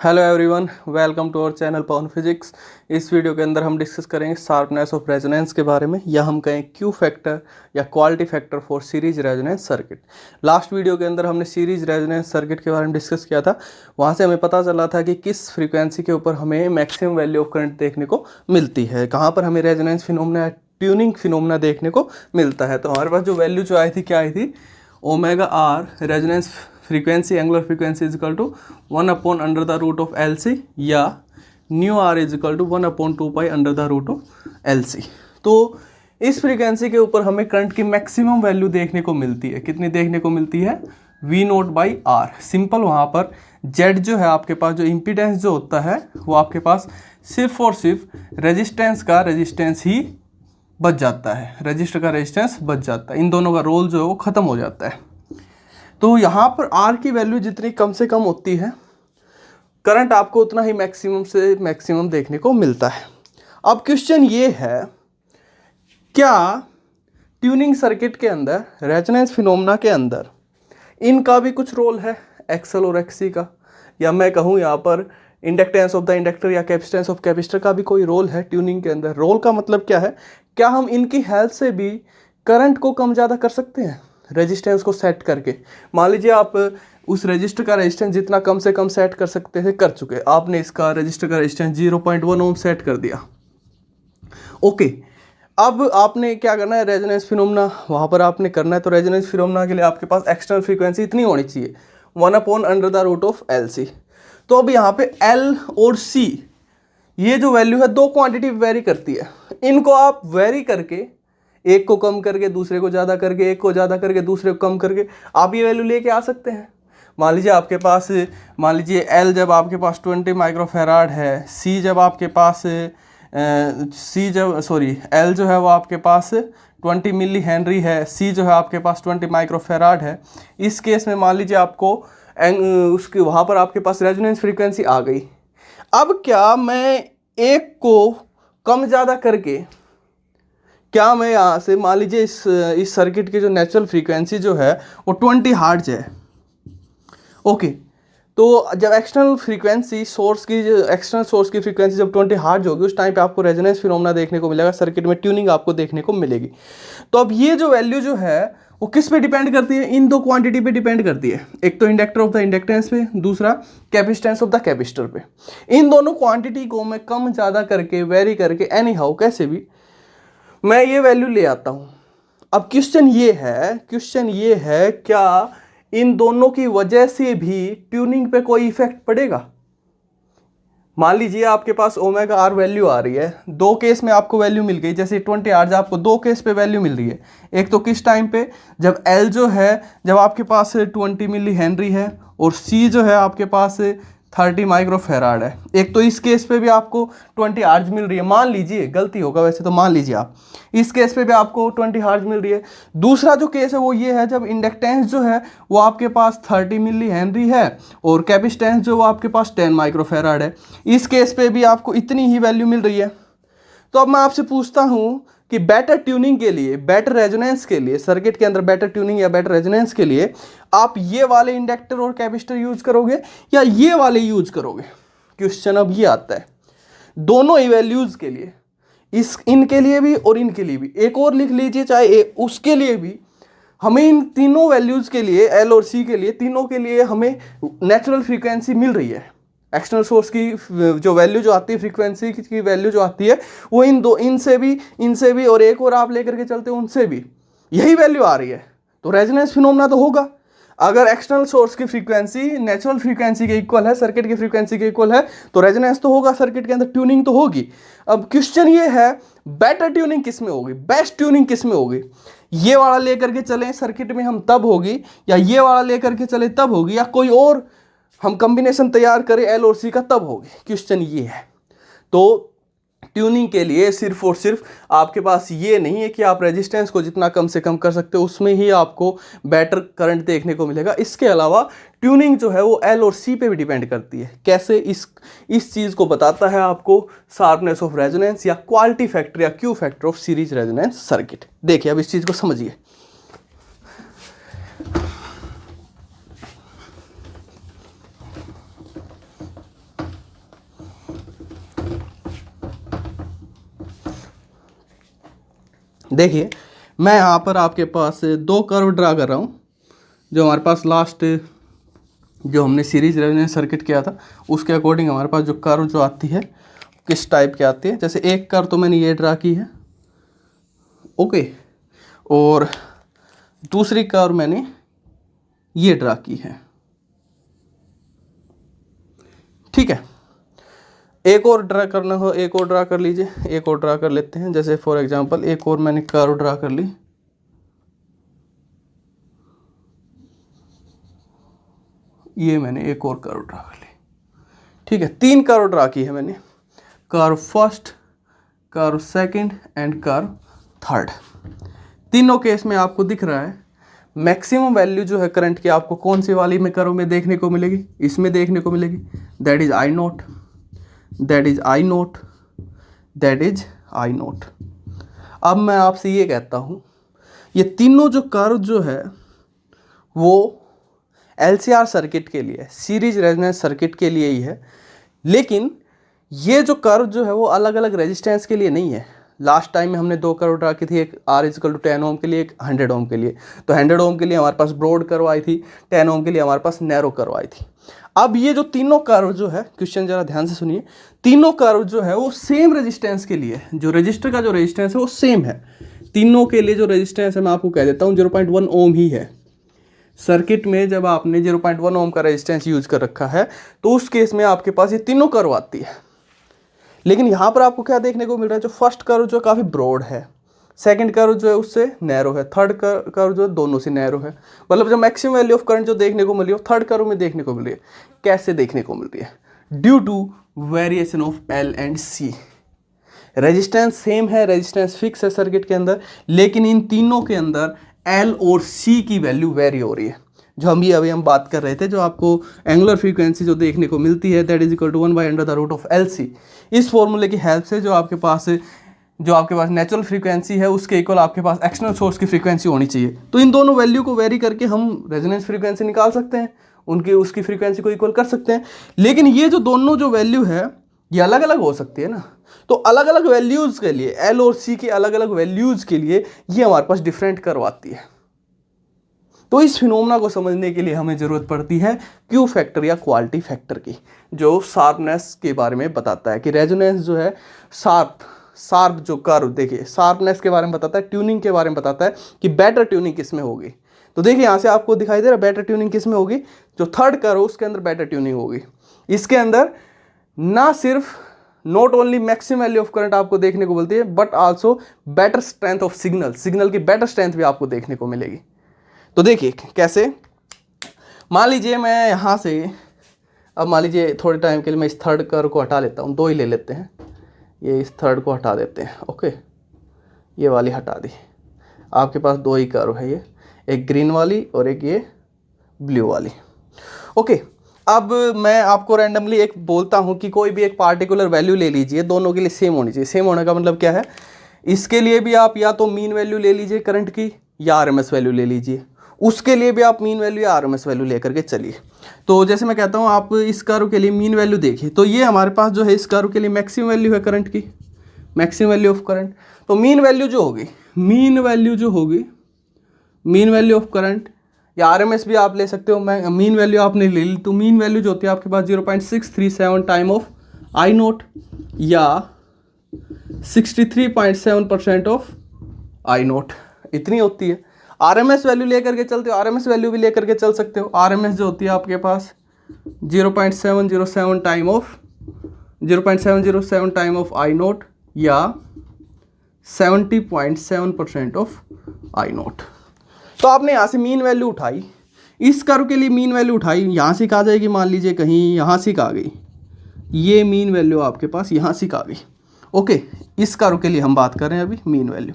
Hello everyone, welcome to our channel Pawan physics. इस video के अंदर हम डिस्कस करेंगे शार्पनेस ऑफ रेजोनेंस के बारे में, या हम कहें क्यू फैक्टर या quality factor for series resonance circuit. Last video के अंदर हमने सीरीज रेजोनेंस सर्किट के बारे में डिस्कस किया था। वहाँ से हमें पता चला था कि किस फ्रीक्वेंसी के ऊपर हमें मैक्सिमम वैल्यू ऑफ करंट देखने को मिलती है, कहाँ पर हमें रेजोनेंस फिनोमेना, ट्यूनिंग फिनोमेना देखने को मिलता है। तो हमारे पास जो वैल्यू जो आई थी, क्या आई थी? Omega R resonance frequency, angular frequency is equal to 1/√of LC, या nu R is equal to 1/2π√of LC। तो इस फ्रीक्वेंसी के ऊपर हमें करंट की मैक्सिमम वैल्यू देखने को मिलती है। कितनी देखने को मिलती है? V0/R। सिंपल, वहाँ पर Z जो है आपके पास, जो इम्पीडेंस जो होता है वो आपके पास सिर्फ और सिर्फ रेजिस्टेंस ही बच जाता है। रजिस्टर का रेजिस्टेंस बच जाता है, इन दोनों का रोल जो है वो ख़त्म हो जाता है। तो यहाँ पर R की वैल्यू जितनी कम से कम होती है, करंट आपको उतना ही मैक्सिमम से मैक्सिमम देखने को मिलता है। अब क्वेश्चन ये है, क्या ट्यूनिंग सर्किट के अंदर, रेजोनेंस फिनोमेना के अंदर इनका भी कुछ रोल है, एक्सएल और एक्ससी का, या मैं कहूँ यहाँ पर इंडक्टेंस ऑफ द इंडक्टर या कैपेसिटेंस ऑफ कैपेसिटर का भी कोई रोल है ट्यूनिंग के अंदर? रोल का मतलब क्या है? क्या हम इनकी हेल्प से भी करंट को कम ज़्यादा कर सकते हैं रेजिस्टेंस को सेट करके? मान लीजिए आप उस रजिस्टर का रेजिस्टेंस जितना कम से कम सेट कर सकते थे, कर चुके। आपने इसका रजिस्टर का रेजिस्टेंस 0.1 ओम सेट कर दिया। ओके, अब आपने क्या करना है? रेजोनेंस फिनोमेना वहाँ पर आपने करना है। तो रेजोनेंस फिनोमेना के लिए आपके पास एक्सटर्नल फ्रीक्वेंसी इतनी होनी चाहिए, 1/√of LC। तो अब यहाँ पे L और C, ये जो वैल्यू है, दो क्वांटिटी वेरी करती है। इनको आप वेरी करके, एक को कम करके दूसरे को ज़्यादा करके, एक को ज़्यादा करके दूसरे को कम करके आप ये वैल्यू लेके आ सकते हैं। मान लीजिए आपके पास, मान लीजिए L जब आपके पास 20 माइक्रोफेराड है, C जब आपके पास L जो है वो आपके पास 20 मिली हेनरी है, C जो है आपके पास 20 माइक्रोफेराड है। इस केस में मान लीजिए आपको उसके वहाँ पर आपके पास रेजोनेंस फ्रीक्वेंसी आ गई। अब क्या मैं एक को कम ज़्यादा करके, क्या मैं यहाँ से, मान लीजिए इस सर्किट की जो नेचुरल फ्रीक्वेंसी जो है वो 20 हर्ट्ज है। ओके, तो जब एक्सटर्नल सोर्स की फ्रीक्वेंसी जब 20 हर्ट्ज होगी, उस टाइम पे आपको रेजोनेंस फिनोमेना देखने को मिलेगा, सर्किट में ट्यूनिंग आपको देखने को मिलेगी। तो अब ये जो वैल्यू जो है वो किस पे डिपेंड करती है? इन दो क्वांटिटी पे डिपेंड करती है। एक तो इंडक्टर ऑफ द इंडक्टेंस पे, दूसरा कैपेसिटेंस ऑफ द कैपेसिटर पे। इन दोनों क्वांटिटी को मैं कम ज़्यादा करके, वेरी करके, एनी हाउ कैसे भी मैं ये वैल्यू ले आता हूँ। अब क्वेश्चन ये है, क्या इन दोनों की वजह से भी ट्यूनिंग पे कोई इफेक्ट पड़ेगा? मान लीजिए आपके पास ओमेगा आर वैल्यू आ रही है, दो केस में आपको वैल्यू मिल गई। जैसे 20 आर आपको दो केस पे वैल्यू मिल रही है। एक तो किस टाइम पे, जब एल जो है, जब आपके पास 20 मिली हेनरी है, और सी जो है आपके पास 30 माइक्रोफेराड है। एक तो इस केस पे भी आपको 20 हर्ट्ज मिल रही है, मान लीजिए, गलती होगा वैसे तो, मान लीजिए आप इस केस पे भी आपको 20 हर्ट्ज मिल रही है। दूसरा जो केस है वो ये है, जब इंडक्टेंस जो है वो आपके पास 30 मिली हेनरी है, और कैपेसिटेंस जो वो आपके पास 10 माइक्रोफेराड है। इस केस पे भी आपको इतनी ही वैल्यू मिल रही है। तो अब मैं आपसे पूछता हूँ कि बेटर ट्यूनिंग के लिए, बेटर रेजोनेंस के लिए, सर्किट के अंदर बेटर ट्यूनिंग या बेटर रेजोनेंस के लिए आप ये वाले इंडक्टर और कैपेसिटर यूज करोगे या ये वाले यूज करोगे? क्वेश्चन अब ये आता है। दोनों ही वैल्यूज के लिए, इनके लिए भी और इनके लिए भी, एक और लिख लीजिए चाहे उसके लिए भी, हमें इन तीनों वैल्यूज के लिए, एल और सी के लिए, तीनों के लिए हमें नेचुरल फ्रीक्वेंसी मिल रही है। एक्सटर्नल सोर्स की जो वैल्यू जो आती है, फ्रीक्वेंसी की वैल्यू जो आती है, वो इनसे भी और एक और आप लेकर के चलते हो उनसे भी यही वैल्यू आ रही है। तो रेजोनेंस फिनोमेना तो होगा। अगर एक्सटर्नल सोर्स की फ्रीक्वेंसी नेचुरल फ्रीक्वेंसी के इक्वल है, सर्किट की फ्रीक्वेंसी के इक्वल है, तो रेजोनेंस तो होगा, सर्किट के अंदर ट्यूनिंग तो होगी। अब क्वेश्चन ये है, बेटर ट्यूनिंग किस में होगी, बेस्ट ट्यूनिंग किस में होगी? ये वाला लेकर के चलें सर्किट में हम तब होगी, या ये वाला लेकर के चले तब होगी, या कोई और हम कॉम्बिनेशन तैयार करें एल और सी का तब होगी? क्वेश्चन ये है। तो ट्यूनिंग के लिए सिर्फ और सिर्फ आपके पास ये नहीं है कि आप रेजिस्टेंस को जितना कम से कम कर सकते हो उसमें ही आपको बेटर करंट देखने को मिलेगा। इसके अलावा ट्यूनिंग जो है वो एल और सी पे भी डिपेंड करती है। कैसे? इस चीज़ को बताता है आपको शार्पनेस ऑफ रेजोनेंस या क्वालिटी फैक्टर या Q factor of series resonance circuit. देखिए, अब इस चीज़ को समझिए। देखिए मैं यहाँ पर आपके पास दो कर्व ड्रा कर रहा हूँ, जो हमारे पास लास्ट जो हमने सीरीज रेजोनेंस सर्किट किया था उसके अकॉर्डिंग हमारे पास जो कर्व जो आती है किस टाइप की आती है। जैसे एक कर्व तो मैंने ये ड्रा की है, ओके, और दूसरी कर्व मैंने ये ड्रा की है, ठीक है। एक और ड्रा करना हो एक और ड्रा कर लीजिए, एक और ड्रा कर लेते हैं। जैसे फॉर एग्जांपल एक और मैंने कर्व ड्रा कर ली, ये मैंने एक और कर्व ड्रा कर ली, ठीक है। 3 कर्व ड्रा की है मैंने, curve first, curve second and curve third. तीनों केस में आपको दिख रहा है मैक्सिमम वैल्यू जो है करंट की आपको कौन सी वाली में कर्व में देखने को मिलेगी, इसमें देखने को मिलेगी, that is I note, that is I note, that is I note. अब मैं आपसे ये कहता हूँ ये तीनों जो कर्व जो है वो LCR सर्किट के लिए, सीरीज रेजोनेंस सर्किट के लिए ही है, लेकिन ये जो कर्व जो है वो अलग अलग रेजिस्टेंस के लिए नहीं है। लास्ट टाइम में हमने 2 कर्व ड्रा की थी, एक R = 10 ओम के लिए, एक 100 ओम के लिए। तो 100 ओम के लिए हमारे पास ब्रॉड कर्व आई थी, 10 ओम के लिए हमारे पास नैरो कर्व आई थी। अब ये जो तीनों कर्व जो है, क्वेश्चन जरा ध्यान से सुनिए, तीनों कर्व जो है वो सेम रेजिस्टेंस के लिए, जो रजिस्टर का जो रेजिस्टेंस है वो सेम है। तीनों के लिए जो रेजिस्टेंस है मैं आपको कह देता हूँ 0.1 ओम ही है। सर्किट में जब आपने 0.1 ओम का रेजिस्टेंस यूज कर रखा है तो उस केस में आपके पास ये तीनों कर्व आती है। लेकिन यहाँ पर आपको क्या देखने को मिल रहा है, जो फर्स्ट कर्व जो काफ़ी ब्रॉड है, सेकंड कर्व जो है उससे नैरो है, थर्ड कर्व जो है दोनों से नैरो है। मतलब जो मैक्सिमम वैल्यू ऑफ करंट जो देखने को मिल रही है थर्ड कर्व में देखने को मिल रही है। कैसे देखने को मिल रही है? Due to variation of L and C। Resistance same है, रेजिस्टेंस फिक्स है सर्किट के अंदर, लेकिन इन तीनों के अंदर L और C की वैल्यू वेरी हो रही है। जो अभी हम बात कर रहे थे, जो आपको एंगुलर फ्रीक्वेंसी जो देखने को मिलती है that is equal to 1/√of LC। इस फॉर्मूले की हेल्प से जो आपके पास नेचुरल फ्रीक्वेंसी है उसके इक्वल आपके पास एक्सटर्नल सोर्स की फ्रीक्वेंसी होनी चाहिए। तो इन दोनों वैल्यू को वेरी करके हम रेजोनेंस फ्रीक्वेंसी निकाल सकते हैं, उसकी फ्रीक्वेंसी को इक्वल कर सकते हैं। लेकिन ये जो दोनों जो वैल्यू है ये अलग अलग हो सकती है ना, तो अलग अलग वैल्यूज़ के लिए, L और C के अलग अलग वैल्यूज़ के लिए ये हमारे पास डिफरेंट कर्व आती है। तो इस फिनोमेना को समझने के लिए हमें ज़रूरत पड़ती है Q फैक्टर या क्वालिटी फैक्टर की, जो शार्पनेस के बारे में बताता है कि रेजोनेंस जो है शार्प जो कर्व, देखिए शार्पनेस के बारे में बताता है, ट्यूनिंग के बारे में बताता है कि बेटर ट्यूनिंग किस में होगी। तो देखिए यहाँ से आपको दिखाई दे रहा है बेटर ट्यूनिंग किस में होगी, जो थर्ड कर्व उसके अंदर बेटर ट्यूनिंग होगी। इसके अंदर ना सिर्फ not only maximum value of current आपको देखने को मिलती है but also better strength of signal की बेटर स्ट्रेंथ भी आपको देखने को मिलेगी। तो देखिए कैसे, मान लीजिए मैं यहाँ से, अब मान लीजिए थोड़े टाइम के लिए मैं इस थर्ड कर्व को हटा लेता हूँ, 2 ही ले लेते हैं, ये इस थर्ड को हटा देते हैं, ओके, ये वाली हटा दी। आपके पास 2 ही कर्व है, ये एक ग्रीन वाली और एक ये ब्लू वाली, ओके। अब मैं आपको रैंडमली एक बोलता हूँ कि कोई भी एक पार्टिकुलर वैल्यू ले लीजिए, दोनों के लिए सेम होनी चाहिए। सेम होने का मतलब क्या है, इसके लिए भी आप या तो मीन वैल्यू ले लीजिए करंट की या RMS वैल्यू ले लीजिए, उसके लिए भी आप मीन वैल्यू या RMS वैल्यू लेकर के चलिए। तो जैसे मैं कहता हूँ आप इस कर्व के लिए मीन वैल्यू देखिए, तो ये हमारे पास जो है इस कर्व के लिए मैक्सिमम वैल्यू है करंट की, मैक्सिमम वैल्यू ऑफ करंट। तो मीन वैल्यू जो होगी, मीन वैल्यू ऑफ करंट या RMS भी आप ले सकते हो। मैं मीन वैल्यू आपने ले ली, तो मीन वैल्यू जो होती है आपके पास 0.637 टाइम ऑफ आई नोट या 63.7% ऑफ आई नोट, इतनी होती है। RMS वैल्यू लेकर के चलते हो, RMS वैल्यू भी लेकर के चल सकते हो। RMS जो होती है आपके पास 0.707 टाइम ऑफ आई नोट या 70.7% ऑफ आई नोट। तो आपने यहाँ से मीन वैल्यू उठाई, इस कर्व के लिए मीन वैल्यू उठाई, यहाँ से आ जाएगी, मान लीजिए कहीं यहाँ से आ गई, ये मीन वैल्यू आपके पास यहाँ से आ गई, ओके। इस कर्व के लिए हम बात कर रहे हैं अभी मीन वैल्यू।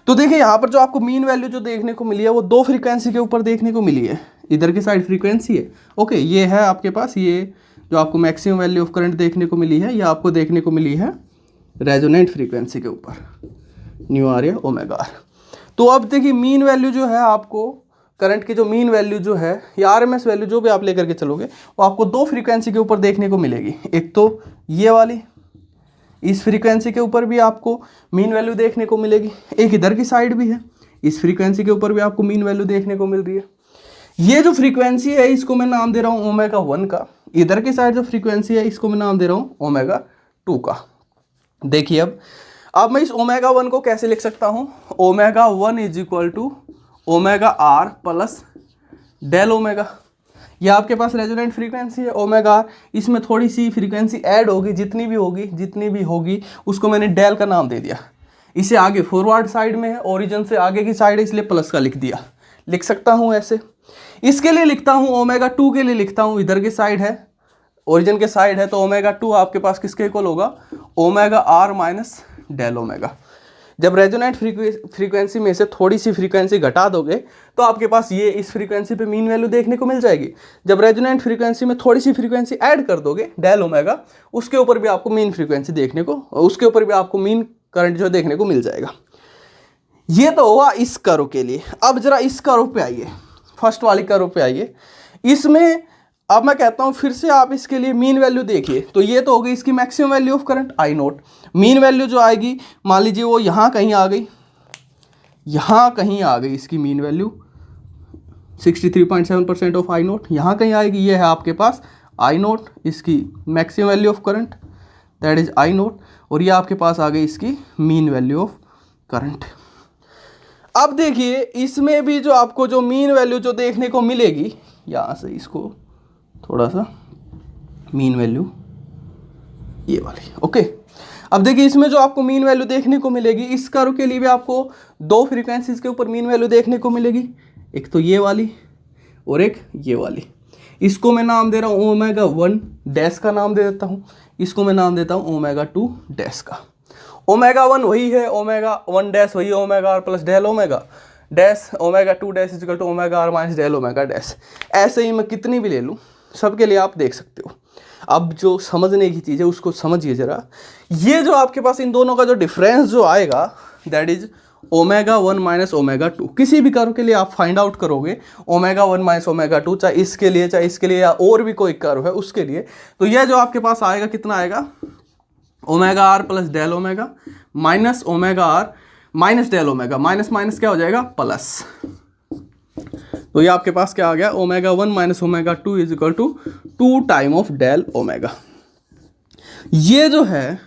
तो देखिए यहाँ पर जो आपको मीन वैल्यू जो देखने को मिली है वो 2 फ्रीक्वेंसी के ऊपर देखने को मिली है। इधर की साइड फ्रीक्वेंसी है, ओके, ये है आपके पास, ये जो आपको मैक्सिमम वैल्यू ऑफ करंट देखने को मिली है, ये आपको देखने को मिली है रेजोनेंट फ्रीक्वेंसी के ऊपर, न्यू आर या ओमेगा आर। तो अब देखिए मीन वैल्यू जो है आपको करंट की, जो मीन वैल्यू जो है या RMS वैल्यू जो भी आप लेकर के चलोगे वो आपको 2 फ्रीक्वेंसी के ऊपर देखने को मिलेगी। एक तो ये वाली, इस फ्रीक्वेंसी के ऊपर भी आपको मीन वैल्यू देखने को मिलेगी, एक इधर की साइड भी है, इस फ्रीक्वेंसी के ऊपर भी आपको मीन वैल्यू देखने को मिल रही है। ये जो फ्रीक्वेंसी है इसको मैं नाम दे रहा हूँ ओमेगा 1 का, इधर की साइड जो फ्रीक्वेंसी है इसको मैं नाम दे रहा हूँ ओमेगा 2 का। देखिए अब मैं इस ओमेगा 1 को कैसे लिख सकता हूँ, omega 1 is equal to omega R plus del omega. यह आपके पास रेजोनेंट फ्रीक्वेंसी है ओमेगा आर, इसमें थोड़ी सी फ्रीक्वेंसी ऐड होगी, जितनी भी होगी उसको मैंने डेल का नाम दे दिया। इसे आगे फॉरवर्ड साइड में है, ओरिजिन से आगे की साइड है इसलिए प्लस का लिख दिया। लिख सकता हूँ ऐसे, इसके लिए लिखता हूँ ओमेगा 2 के लिए लिखता हूँ, इधर की साइड है, ओरिजिन के साइड है, तो ओमेगा 2 आपके पास किसके इक्वल होगा, omega R minus del omega. जब रेजोनेंट फ्रीक्वेंसी में से थोड़ी सी फ्रीक्वेंसी घटा दोगे तो आपके पास ये इस फ्रीक्वेंसी पे मीन वैल्यू देखने को मिल जाएगी। जब रेजोनेंट फ्रीक्वेंसी में थोड़ी सी फ्रीक्वेंसी ऐड कर दोगे डेल ओमेगा, उसके ऊपर भी आपको मीन फ्रीक्वेंसी देखने को, उसके ऊपर भी आपको मीन करंट जो देखने को मिल जाएगा। ये तो हुआ इस कर्व के लिए। अब जरा इस कर्व पे आइए, फर्स्ट वाली कर्व पे आइए। इसमें अब मैं कहता हूं फिर से आप इसके लिए मीन वैल्यू देखिए, तो ये तो हो गई इसकी maximum value of current I note. Mean value जो आएगी मान लीजिए वो यहाँ कहीं आ गई, यहाँ कहीं आ गई इसकी mean value 63.7% of I note, यहाँ कहीं आएगी। ये है आपके पास आई नोट, इसकी maximum value of current that is I note, और ये आपके पास आ गई इसकी मीन वैल्यू ऑफ करंट। अब देखिए इसमें भी जो आपको जो मीन वैल्यू जो देखने को मिलेगी, यहाँ से इसको थोड़ा सा मीन वैल्यू ये वाली, ओके। अब देखिए इसमें जो आपको मीन वैल्यू देखने को मिलेगी, इस कर्व के लिए भी आपको दो फ्रीक्वेंसीज के ऊपर मीन वैल्यू देखने को मिलेगी, एक तो ये वाली और एक ये वाली। इसको मैं नाम दे रहा हूँ ओमेगा 1 डैश का नाम दे देता हूँ, इसको मैं नाम देता हूँ ओमेगा 2 डैश का। ओमेगा 1 वही है, ओमेगा 1 डैश वही है, omega R plus del omega dash, omega 2 dash is equal to omega R minus del omega dash. ऐसे ही मैं कितनी भी ले लूँ सबके लिए आप देख सकते हो। अब जो समझने की चीज़ है उसको समझिए ज़रा। ये जो आपके पास इन दोनों का जो डिफरेंस जो आएगा that is omega 1 minus omega 2। किसी भी कर्व के लिए आप फाइंड आउट करोगे ओमेगा 1 माइनस ओमेगा 2, चाहे इसके लिए या और भी कोई कर्व है उसके लिए, तो यह जो आपके पास आएगा कितना आएगा, omega R plus del omega minus omega R minus del omega, minus minus क्या हो जाएगा प्लस। तो ये आपके पास क्या आ गया, omega 1 minus omega 2 is equal to 2 time of del omega. ये जो है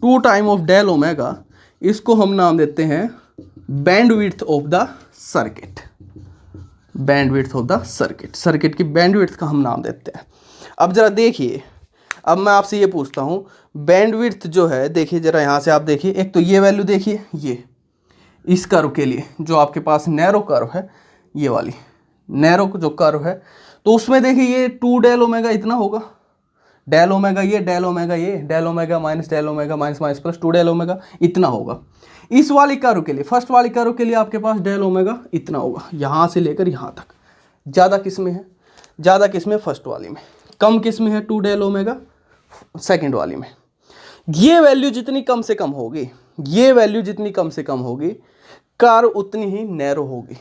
2 टाइम ऑफ डेल ओमेगा, इसको हम नाम देते हैं bandwidth of the circuit. Bandwidth of the circuit, circuit की बैंडविड्थ का हम नाम देते हैं। अब जरा देखिए, अब मैं आपसे ये पूछता हूँ बैंडविड्थ जो है, देखिए जरा यहाँ से आप देखिए, एक तो ये वैल्यू देखिए, ये इस कर्व के लिए जो आपके पास नैरो कर्व है, ये वाली नैरो जो कर्व है, तो उसमें देखिए ये 2 डेल ओमेगा इतना होगा, डेल ओमेगा ये, डेल ओमेगा ये, del omega minus del omega minus minus plus 2 del omega इतना होगा। इस वाली कर्व के लिए, फर्स्ट वाली कर्व के लिए आपके पास डेल ओमेगा इतना होगा, यहाँ से लेकर यहाँ तक। ज़्यादा किस में है, ज़्यादा किस में, फर्स्ट वाली में। कम किस में है, 2 डेल ओमेगा सेकेंड वाली में। ये वैल्यू जितनी कम से कम होगी, ये वैल्यू जितनी कम से कम होगी, कर्व उतनी ही नैरो होगी,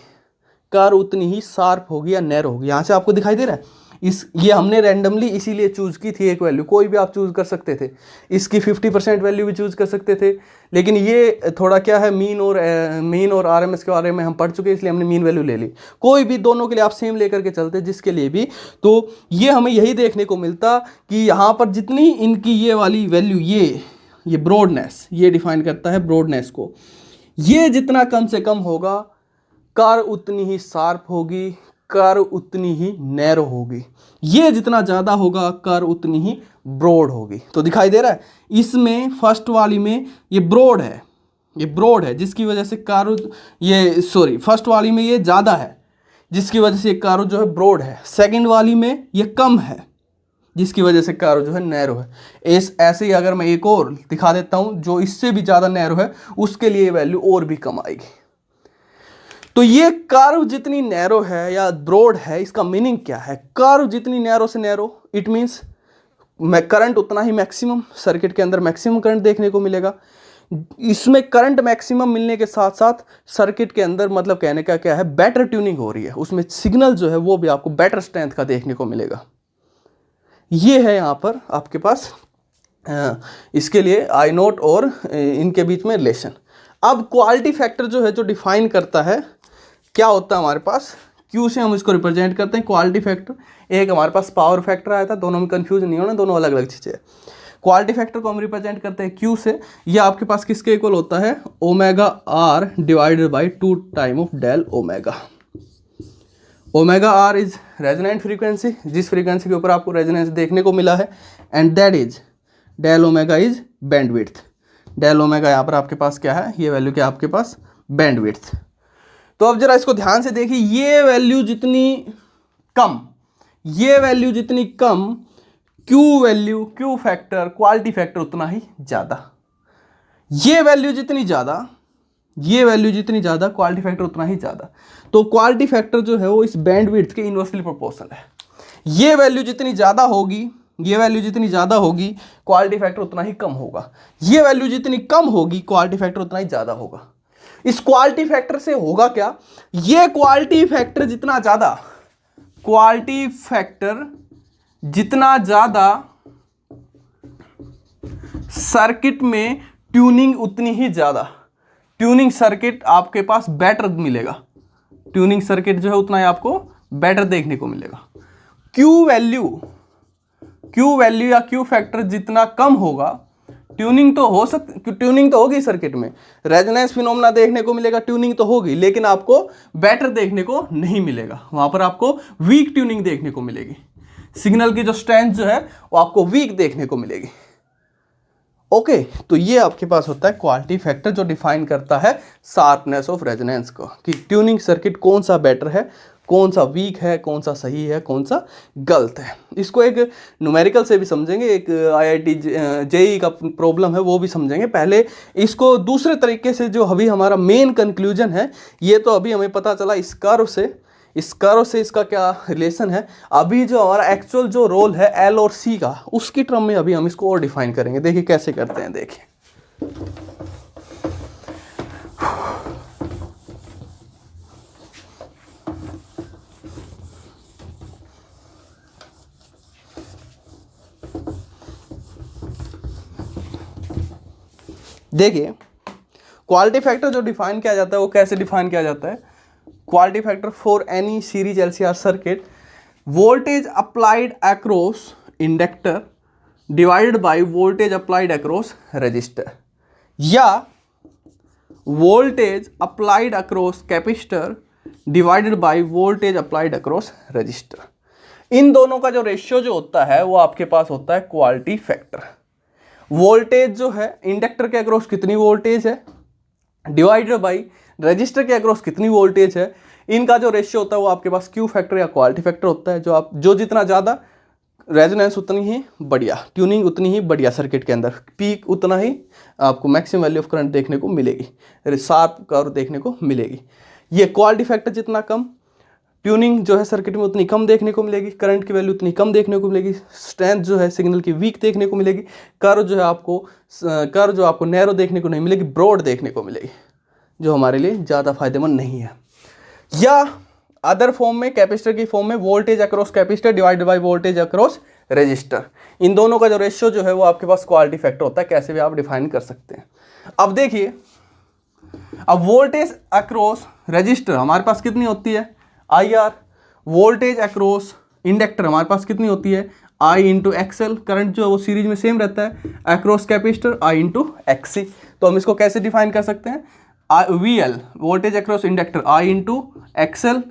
कर्व उतनी ही शार्प होगी या नैरो होगी। यहाँ से आपको दिखाई दे रहा है, ये हमने रैंडमली इसीलिए चूज़ की थी एक वैल्यू, कोई भी आप चूज़ कर सकते थे, इसकी 50% वैल्यू भी चूज़ कर सकते थे, लेकिन ये थोड़ा क्या है, मीन और आरएमएस के बारे में हम पढ़ चुके हैं, इसलिए हमने मीन वैल्यू ले ली। कोई भी दोनों के लिए आप सेम लेकर के चलते जिसके लिए भी, तो ये हमें यही देखने को मिलता कि यहाँ पर जितनी इनकी ये वाली वैल्यू, ये ब्रॉडनेस, ये डिफाइन करता है ब्रॉडनेस को, ये जितना कम से कम होगा कर्व उतनी ही शार्प होगी, कर्व उतनी ही नैरो होगी। ये जितना ज़्यादा होगा कर्व उतनी ही ब्रॉड होगी। तो दिखाई दे रहा है इसमें फर्स्ट वाली में ये ब्रॉड है, ये ब्रॉड है जिसकी वजह से कर्व, ये सॉरी फर्स्ट वाली में ये ज़्यादा है जिसकी वजह से कर्व जो है ब्रॉड है, सेकंड वाली में ये कम है जिसकी वजह से कर्व जो है नैरो है। ऐसे ही अगर मैं एक और दिखा देता हूँ जो इससे भी ज़्यादा नैरो है, उसके लिए वैल्यू और भी कम आएगी। तो ये कर्व जितनी नैरो है या ब्रॉड है, इसका मीनिंग क्या है, कर्व जितनी नैरो से नैरो, इट मीन्स करंट उतना ही मैक्सिमम, सर्किट के अंदर मैक्सिमम करंट देखने को मिलेगा। इसमें करंट मैक्सिमम मिलने के साथ साथ सर्किट के अंदर, मतलब कहने का क्या है, बेटर ट्यूनिंग हो रही है, उसमें सिग्नल जो है वो भी आपको बेटर स्ट्रेंथ का देखने को मिलेगा। ये है यहाँ पर आपके पास इसके लिए आई नोट और इनके बीच में रिलेशन। अब क्वालिटी फैक्टर जो है, जो डिफाइन करता है क्या होता है हमारे पास, क्यू से हम इसको रिप्रेजेंट करते हैं क्वालिटी फैक्टर। एक हमारे पास पावर फैक्टर आया था, दोनों में कंफ्यूज नहीं होना, दोनों अलग अलग चीज़ें। क्वालिटी फैक्टर को हम रिप्रेजेंट करते हैं क्यू से। यह आपके पास किसके इक्वल होता है, omega R divided by 2 time of del omega. Omega R is resonant frequency, जिस फ्रीक्वेंसी के ऊपर आपको रेजोनेंस देखने को मिला है, and that is del omega is bandwidth. Del omega यहाँ पर आपके पास क्या है, ये वैल्यू क्या आपके पास, बैंडविड्थ। तो अब जरा इसको ध्यान से देखिए, ये वैल्यू जितनी कम, ये वैल्यू जितनी कम, Q value, Q factor, quality factor उतना ही ज़्यादा। ये वैल्यू जितनी ज़्यादा, ये वैल्यू जितनी ज़्यादा, क्वालिटी फैक्टर उतना ही ज़्यादा। तो क्वालिटी फैक्टर जो है वो इस बैंडविड्थ के इनवर्सली प्रोपोर्शनल है। ये वैल्यू जितनी ज़्यादा होगी, ये वैल्यू जितनी ज़्यादा होगी, क्वालिटी फैक्टर उतना ही कम होगा। ये वैल्यू जितनी कम होगी, क्वालिटी फैक्टर उतना ही ज़्यादा होगा। इस क्वालिटी फैक्टर से होगा क्या, ये क्वालिटी फैक्टर जितना ज़्यादा, क्वालिटी फैक्टर जितना ज़्यादा, सर्किट में ट्यूनिंग उतनी ही ज़्यादा, ट्यूनिंग सर्किट आपके पास बेटर मिलेगा। ट्यूनिंग सर्किट जो है उतना ही आपको बेटर देखने को मिलेगा। क्यू वैल्यू या क्यू फैक्टर जितना कम होगा, ट्यूनिंग तो हो सकती, ट्यूनिंग तो होगी सर्किट में, रेजोनेंस फिनोमेना देखने को मिलेगा, ट्यूनिंग तो होगी, लेकिन आपको बेटर देखने को नहीं मिलेगा। वहां पर आपको वीक ट्यूनिंग देखने को मिलेगी। सिग्नल की जो स्ट्रेंथ जो है वो आपको वीक देखने को मिलेगी। ओके, तो ये आपके पास होता है क्वालिटी फैक्टर, जो डिफाइन करता है शार्पनेस ऑफ रेजोनेंस को, कि ट्यूनिंग सर्किट कौन सा बेटर है, कौन सा वीक है, कौन सा सही है, कौन सा गलत है। इसको एक न्यूमेरिकल से भी समझेंगे, एक आईआईटी जेईई का प्रॉब्लम है वो भी समझेंगे। पहले इसको दूसरे तरीके से, जो अभी हमारा मेन कंक्लूजन है, ये तो अभी हमें पता चला इस कर्व से इसका क्या रिलेशन है। अभी जो हमारा एक्चुअल जो रोल है एल और सी का, उसकी टर्म में अभी हम इसको और डिफाइन करेंगे। देखिए कैसे करते हैं, देखिए देखिए क्वालिटी फैक्टर जो डिफाइन किया जाता है वो कैसे डिफाइन किया जाता है। Quality factor for any series LCR circuit, voltage applied across inductor divided by voltage applied across resistor, या voltage applied across capacitor divided by voltage applied across resistor. इन दोनों का जो रेशियो जो होता है वो आपके पास होता है क्वालिटी फैक्टर। वोल्टेज जो है इंडक्टर के अक्रॉस कितनी वोल्टेज है, डिवाइडेड बाई रजिस्टर के अक्रॉस कितनी वोल्टेज है, इनका जो रेशियो होता है वो आपके पास क्यू फैक्टर या क्वालिटी फैक्टर होता है। जो जितना ज़्यादा रेजोनेंस उतनी ही बढ़िया, ट्यूनिंग उतनी ही बढ़िया सर्किट के अंदर, पीक उतना ही आपको मैक्सिमम वैल्यू ऑफ करंट देखने को मिलेगी, शार्प कर्व देखने को मिलेगी। ये क्वालिटी फैक्टर जितना कम, ट्यूनिंग जो है सर्किट में उतनी कम देखने को मिलेगी, करंट की वैल्यू उतनी कम देखने को मिलेगी, स्ट्रेंथ जो है सिग्नल की वीक देखने को मिलेगी, कर्व जो आपको नैरो देखने को नहीं मिलेगी, ब्रॉड देखने को मिलेगी, जो हमारे लिए ज़्यादा फायदेमंद नहीं है। या अदर फॉर्म में, कैपेसिटर की फॉर्म में, voltage across capacitor divided by voltage across resistor. इन दोनों का जो रेशियो जो है वो आपके पास क्वालिटी फैक्टर होता है, कैसे भी आप डिफाइन कर सकते हैं। अब देखिए, अब वोल्टेज अक्रॉस रजिस्टर हमारे पास कितनी होती है, I R. Voltage across inductor हमारे पास कितनी होती है, आई इंटू एक्सएल। करंट जो है वो सीरीज में सेम रहता है, across capacitor I into X C. तो हम इसको कैसे डिफाइन कर सकते हैं, V L voltage across inductor I into X L,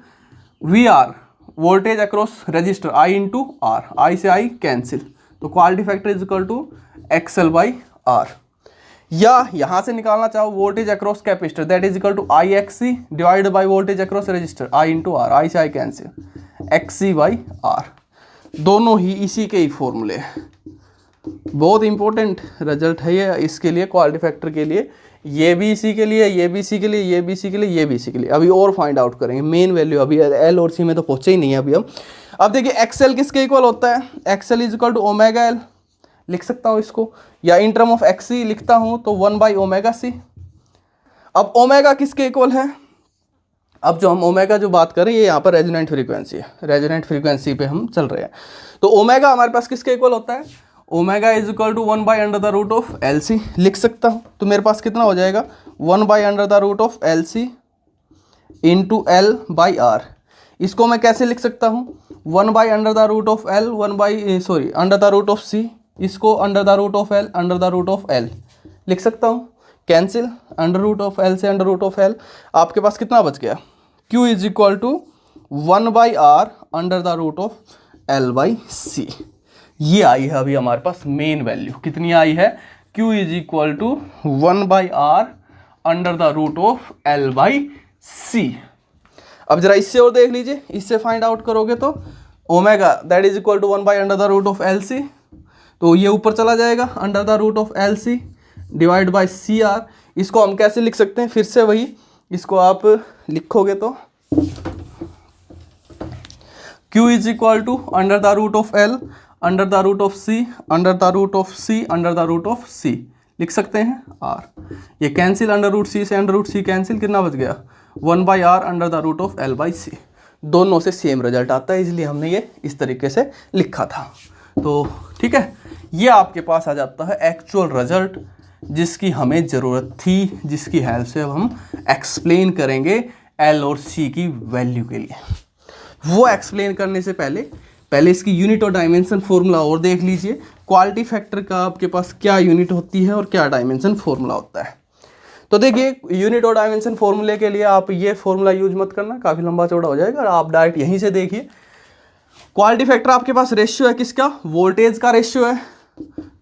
V R voltage across resistor I into R, I से आई कैंसिल, तो quality factor is equal to X L by R. या यहां से निकालना चाहो voltage across capacitor, that is equal to I X C divided by voltage across resistor I into R, I से I cancel, XC by R. दोनों ही इसी के ही फॉर्मूले हैं। बहुत इंपॉर्टेंट रिजल्ट है ये इसके लिए, क्वालिटी फैक्टर के लिए। ये भी इसी के लिए, ये भी इसी के लिए, ये भी इसी के लिए, ये भी इसी के लिए। अभी और फाइंड आउट करेंगे मेन वैल्यू, अभी एल और सी में तो पहुंचे ही नहीं है अभी हम। अब देखिए एक्सएल किसके इक्वल होता है, XL is equal to omega L, लिख सकता हूँ इसको, या इन टर्म ऑफ एक्सी लिखता हूँ तो 1 बाई ओमेगा सी। अब ओमेगा किसके इक्वल है, अब जो हम ओमेगा जो बात करें ये यहाँ पर रेजोनेंट फ्रीक्वेंसी है, रेजोनेंट फ्रीक्वेंसी पे हम चल रहे हैं। तो ओमेगा हमारे पास किसके इक्वल होता है, omega is equal to 1/√LC लिख सकता हूँ। तो मेरे पास कितना हो जाएगा 1/√LC इंटू L/R। इसको मैं कैसे लिख सकता हूँ 1/√C, इसको √L लिख सकता हूँ। कैंसिल √L से √L, आपके पास कितना बच गया Q is equal to 1/R√L/C। ये आई है अभी हमारे पास मेन वैल्यू। कितनी आई है Q is equal to 1/R√L/C। अब जरा इससे और देख लीजिए, इससे फाइंड आउट करोगे तो omega that is equal to 1/√LC, तो ये ऊपर चला जाएगा √LC डिवाइड बाय CR। इसको हम कैसे लिख सकते हैं, फिर से वही, इसको आप लिखोगे तो Q is equal to √L √C लिख सकते हैं R। ये कैंसिल √C से √C कैंसिल, कितना बच गया 1/R√L/C। दोनों से सेम रिजल्ट आता है, इसलिए हमने ये इस तरीके से लिखा था। तो ठीक है, ये आपके पास आ जाता है एक्चुअल रिजल्ट जिसकी हमें ज़रूरत थी, जिसकी हेल्प से अब हम एक्सप्लेन करेंगे L और C की वैल्यू के लिए। वो एक्सप्लेन करने से पहले इसकी यूनिट और डायमेंशन फॉर्मूला और देख लीजिए। क्वालिटी फैक्टर का आपके पास क्या यूनिट होती है और क्या डायमेंशन फॉर्मूला होता है। तो देखिए, यूनिट और डायमेंशन फॉर्मूले के लिए आप ये फॉर्मूला यूज मत करना, काफ़ी लंबा चौड़ा हो जाएगा, आप डायरेक्ट यहीं से देखिए। क्वालिटी फैक्टर आपके पास रेशियो है किसका, वोल्टेज का रेशियो है,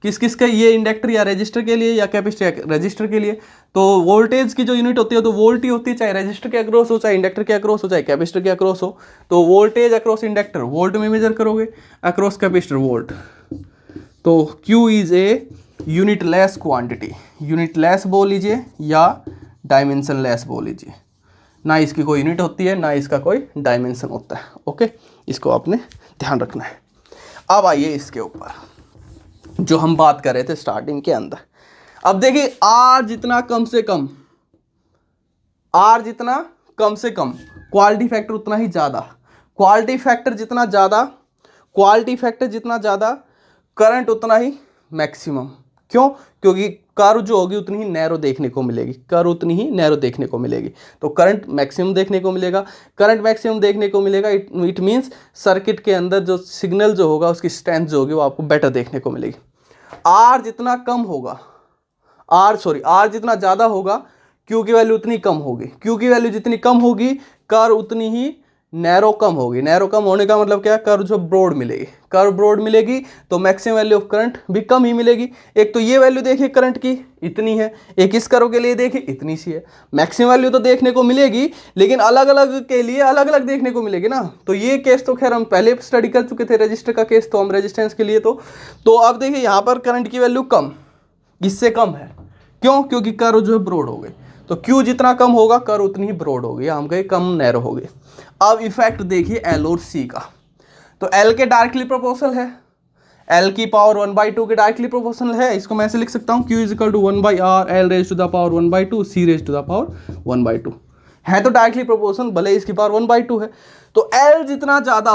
किस किस का, ये इंडक्टर या रजिस्टर के लिए या कैपेसिटर या रजिस्टर के लिए। तो वोल्टेज की जो यूनिट होती है तो वोल्ट ही होती है, चाहे रजिस्टर के अक्रॉस हो, चाहे इंडक्टर के अक्रॉस हो, चाहे कैपेसिटर के अक्रॉस हो। तो वोल्टेज अक्रॉस इंडक्टर वोल्ट में मेजर करोगे, अक्रॉस कैपेसिटर वोल्ट। तो Q is a unit less quantity, unit less बोल लीजिए या डायमेंशन लेस बोल लीजिए। ना इसकी कोई यूनिट होती है, ना इसका कोई डायमेंशन होता है। ओके, इसको आपने ध्यान रखना है। अब आइए इसके ऊपर जो हम बात कर रहे थे स्टार्टिंग के अंदर। अब देखिए, R जितना कम से कम क्वालिटी फैक्टर उतना ही ज़्यादा, क्वालिटी फैक्टर जितना ज़्यादा करंट उतना ही मैक्सिमम। क्यों? क्योंकि कर्व जो होगी उतनी ही नैरो देखने को मिलेगी, तो करंट मैक्सिमम देखने को मिलेगा। इट मीन्स सर्किट के अंदर जो सिग्नल जो होगा उसकी स्ट्रेंथ जो होगी वो आपको बेटर देखने को मिलेगी। R जितना ज़्यादा होगा Q की वैल्यू उतनी कम होगी। Q की वैल्यू जितनी कम होगी कर्व उतनी ही नैरो कम होगी। नैरो कम होने का मतलब क्या है, कर्व जो ब्रॉड मिलेगी तो मैक्सिमम वैल्यू ऑफ करंट भी कम ही मिलेगी। एक तो ये वैल्यू देखिए करंट की इतनी है, एक इस कर्व के लिए देखिए इतनी सी है। मैक्सिमम वैल्यू तो देखने को मिलेगी लेकिन अलग अलग के लिए अलग अलग देखने को मिलेगी ना। तो ये केस तो खैर हम पहले स्टडी कर चुके थे, रजिस्टर का केस, तो हम रेजिस्टेंस के लिए तो अब देखिए यहाँ पर करंट की वैल्यू कम, इससे कम है। क्यों? क्योंकि कर्व जो है ब्रॉड हो गई। तो Q जितना कम होगा कर्व उतनी ही ब्रॉड होगी, हम कहे कम नैरो होगी। अब इफेक्ट देखिए L और C का। तो L के डायरेक्टली प्रोपोर्शनल है, L की पावर 1/2 के डायरेक्टली प्रोपोर्शनल है। इसको मैं ऐसे लिख सकता हूँ Q is equal to 1/R L raise to the power 1/2 C raise to the power 1/2 है। तो डायरेक्टली प्रोपोर्शनल, भले इसकी पावर 1/2 है। तो L जितना ज़्यादा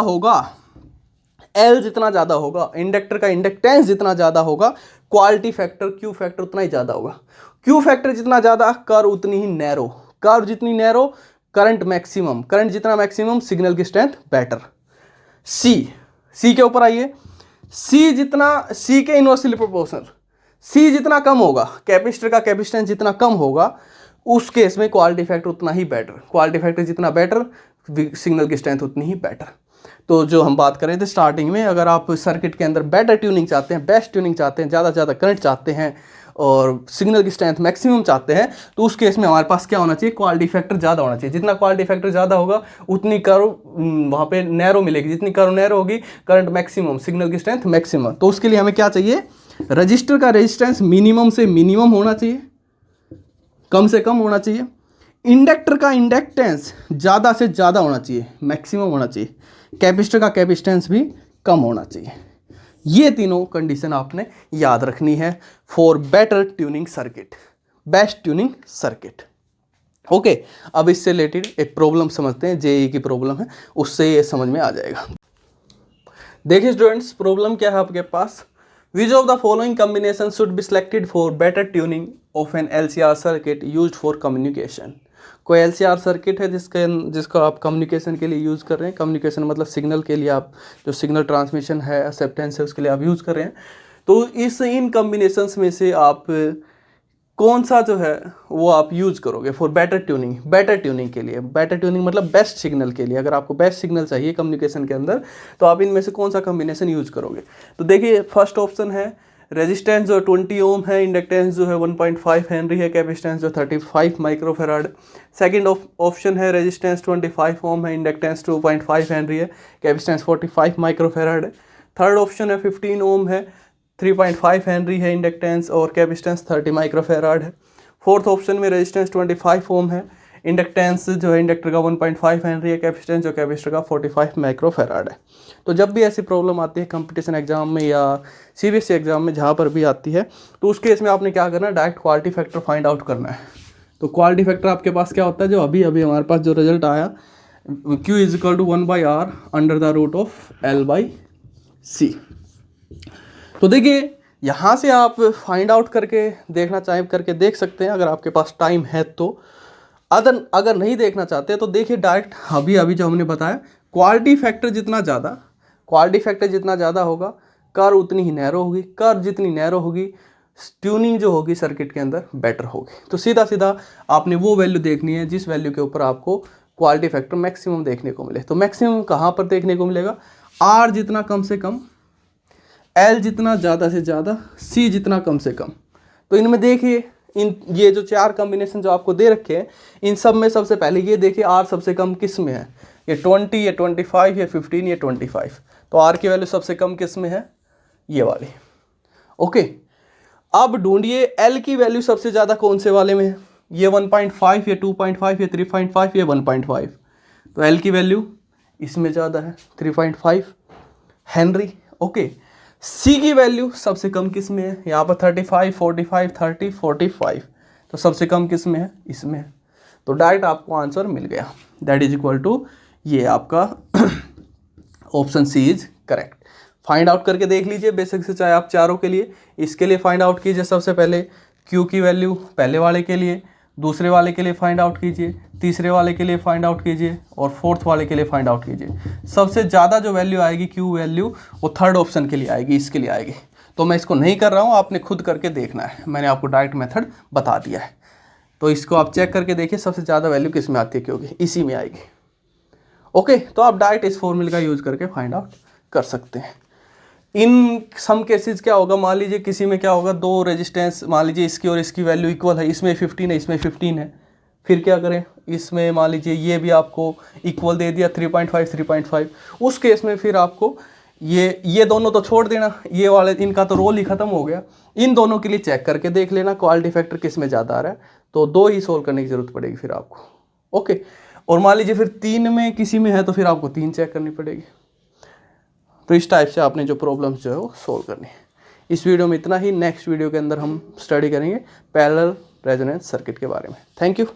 होगा, इंडक्टर का इंडक्टेंस जितना ज़्यादा होगा, क्वालिटी फैक्टर Q फैक्टर उतना ही ज़्यादा होगा। Q फैक्टर जितना ज़्यादा, कर्व उतनी ही नैरो, कर्व जितनी नैरो करंट मैक्सिमम, करंट जितना मैक्सिमम सिग्नल की स्ट्रेंथ बेटर। C के ऊपर आइए, C के इनवर्सली प्रोपोर्शनल, C जितना कम होगा, कैपेसिटर का कैपेसिटेंस जितना कम होगा उस केस में क्वालिटी फैक्टर उतना ही बेटर। क्वालिटी फैक्टर जितना बेटर, सिग्नल की स्ट्रेंथ उतनी ही बेटर। तो जो हम बात कर रहे थे स्टार्टिंग में, अगर आप सर्किट के अंदर बेटर ट्यूनिंग चाहते हैं, बेस्ट ट्यूनिंग चाहते हैं, ज़्यादा से ज़्यादा करंट चाहते हैं और सिग्नल की स्ट्रेंथ मैक्सिमम चाहते हैं, तो उस केस में हमारे पास क्या होना चाहिए, क्वालिटी फैक्टर ज़्यादा होना चाहिए। जितना क्वालिटी फैक्टर ज़्यादा होगा उतनी कर्व वहाँ पे नैरो मिलेगी, जितनी कर्व नैरो होगी करंट मैक्सिमम, सिग्नल की स्ट्रेंथ मैक्सिमम। तो उसके लिए हमें क्या चाहिए, रजिस्टर का रेजिस्टेंस मिनिमम से मिनिमम होना चाहिए, कम से कम होना चाहिए। इंडक्टर का इंडक्टेंस ज़्यादा से ज़्यादा होना चाहिए, मैक्सिमम होना चाहिए। कैपेसिटर का कैपेसिटेंस भी कम होना चाहिए। ये तीनों कंडीशन आपने याद रखनी है for better tuning circuit, best tuning circuit. Okay, अब इससे रिलेटेड एक प्रॉब्लम समझते हैं, जेईई की प्रॉब्लम है, उससे ये समझ में आ जाएगा। देखिए स्टूडेंट्स, प्रॉब्लम क्या है आपके पास, which of the following combination should be selected for better tuning of an LCR circuit used for communication. कोई LCR सर्किट है जिसको आप कम्युनिकेशन के लिए यूज़ कर रहे हैं, कम्युनिकेशन मतलब सिग्नल के लिए, आप जो सिग्नल ट्रांसमिशन है, एक्सेप्टेंस है, उसके लिए आप यूज़ कर रहे हैं। तो इन कम्बिनेशंस में से आप कौन सा जो है वो आप यूज़ करोगे फॉर बेटर ट्यूनिंग के लिए। बेटर ट्यूनिंग मतलब बेस्ट सिग्नल के लिए, अगर आपको बेस्ट सिग्नल चाहिए कम्युनिकेशन के अंदर तो आप इनमें से कौन सा कम्बिनेशन यूज़ करोगे। तो देखिए फर्स्ट ऑप्शन है रेजिस्टेंस जो 20 ओम है, इंडक्टेंस जो है 1.5 हेनरी है, कैपेसिटेंस जो 35 माइक्रोफेराड। सेकंड ऑप्शन है रेजिस्टेंस 25 ओम है, इंडक्टेंस 2.5 हेनरी है, कैपेसिटेंस 45 माइक्रोफेराड है। थर्ड ऑप्शन है 15 ओम है, 3.5 हेनरी है इंडक्टेंस और कैपेसिटेंस 30 माइक्रोफेराड है। फोर्थ ऑप्शन में रेजिस्टेंस 25 ओम है, इंडक्टेंस जो है इंडक्टर का 1.5 हेनरी है, कैपेसिटेंस जो कैपेसिटर का 45 माइक्रोफेराड है। तो जब भी ऐसी प्रॉब्लम आती है कंपटीशन एग्जाम में या CBSE एग्जाम में, जहाँ पर भी आती है, तो उस केस में आपने क्या करना है, direct quality factor find out करना है। तो क्वालिटी फैक्टर आपके पास क्या होता है, जो अभी हमारे पास जो रिजल्ट आया, Q is equal to 1/R under the root of L/C। तो देखिए यहाँ से आप फाइंड आउट करके देखना चाहें करके देख सकते हैं अगर आपके पास टाइम है तो। अगर नहीं देखना चाहते तो देखिए डायरेक्ट अभी जो हमने बताया, क्वालिटी फैक्टर जितना ज़्यादा होगा, कर्व उतनी ही नैरो होगी, कर्व जितनी नैरो होगी, ट्यूनिंग जो होगी सर्किट के अंदर बेटर होगी। तो सीधा आपने वो वैल्यू देखनी है जिस वैल्यू के ऊपर आपको क्वालिटी फैक्टर मैक्सिमम देखने को मिले। तो मैक्सिमम कहाँ पर देखने को मिलेगा, R जितना कम से कम, L जितना ज़्यादा से ज़्यादा, C जितना कम से कम। तो इनमें देखिए ये जो 4 कॉम्बिनेशन जो आपको दे रखे हैं, इन सब में सबसे पहले ये देखिए R सबसे कम किस में है, ये 20, ये 25, ये 15, ये 25। तो R की वैल्यू सबसे कम किस में है, ये वाली। ओके, अब ढूंढिए L की वैल्यू सबसे ज़्यादा कौन से वाले में है, ये 1.5, ये 2.5, ये 3.5, ये 1.5। तो L की वैल्यू इसमें ज़्यादा है, 3.5 हेनरी। ओके, C की वैल्यू सबसे कम किस में है, यहाँ पर 35, 45, 30, 45। तो सबसे कम किस में है, इसमें है। तो डायरेक्ट आपको आंसर मिल गया, दैट इज इक्वल टू ये आपका option C is correct. Find out करके देख लीजिए बेसिक से, चाहे आप चारों के लिए, इसके लिए फाइंड आउट कीजिए सबसे पहले Q की वैल्यू पहले वाले के लिए, दूसरे वाले के लिए फाइंड आउट कीजिए, तीसरे वाले के लिए फाइंड आउट कीजिए और फोर्थ वाले के लिए फाइंड आउट कीजिए। सबसे ज़्यादा जो वैल्यू आएगी Q वैल्यू, वो थर्ड ऑप्शन के लिए आएगी, इसके लिए आएगी। तो मैं इसको नहीं कर रहा हूँ, आपने खुद करके देखना है, मैंने आपको डायरेक्ट मेथड बता दिया है। तो इसको आप चेक करके देखिए सबसे ज़्यादा वैल्यू किस में आती है, क्योंकि इसी में आएगी। ओके, तो आप डायरेक्ट इस फॉर्मूले का यूज़ करके फाइंड आउट कर सकते हैं। इन सम केसेस क्या होगा, मान लीजिए किसी में क्या होगा, दो रेजिस्टेंस, मान लीजिए इसकी और इसकी वैल्यू इक्वल है, इसमें 15 है, इसमें 15 है, फिर क्या करें, इसमें मान लीजिए ये भी आपको इक्वल दे दिया 3.5, उस केस में फिर आपको ये दोनों तो छोड़ देना, ये वाले इनका तो रोल ही खत्म हो गया। इन दोनों के लिए चेक करके देख लेना क्वालिटी फैक्टर किस में ज़्यादा आ रहा है, तो 2 ही सोल्व करने की ज़रूरत पड़ेगी फिर आपको। ओके, और मान लीजिए फिर 3 में किसी में है तो फिर आपको 3 चेक करनी पड़ेगी। तो इस टाइप से आपने जो प्रॉब्लम्स जो है वो सोल्व करनी है। इस वीडियो में इतना ही, नेक्स्ट वीडियो के अंदर हम स्टडी करेंगे पैरेलल रेजोनेंस सर्किट के बारे में। Thank you.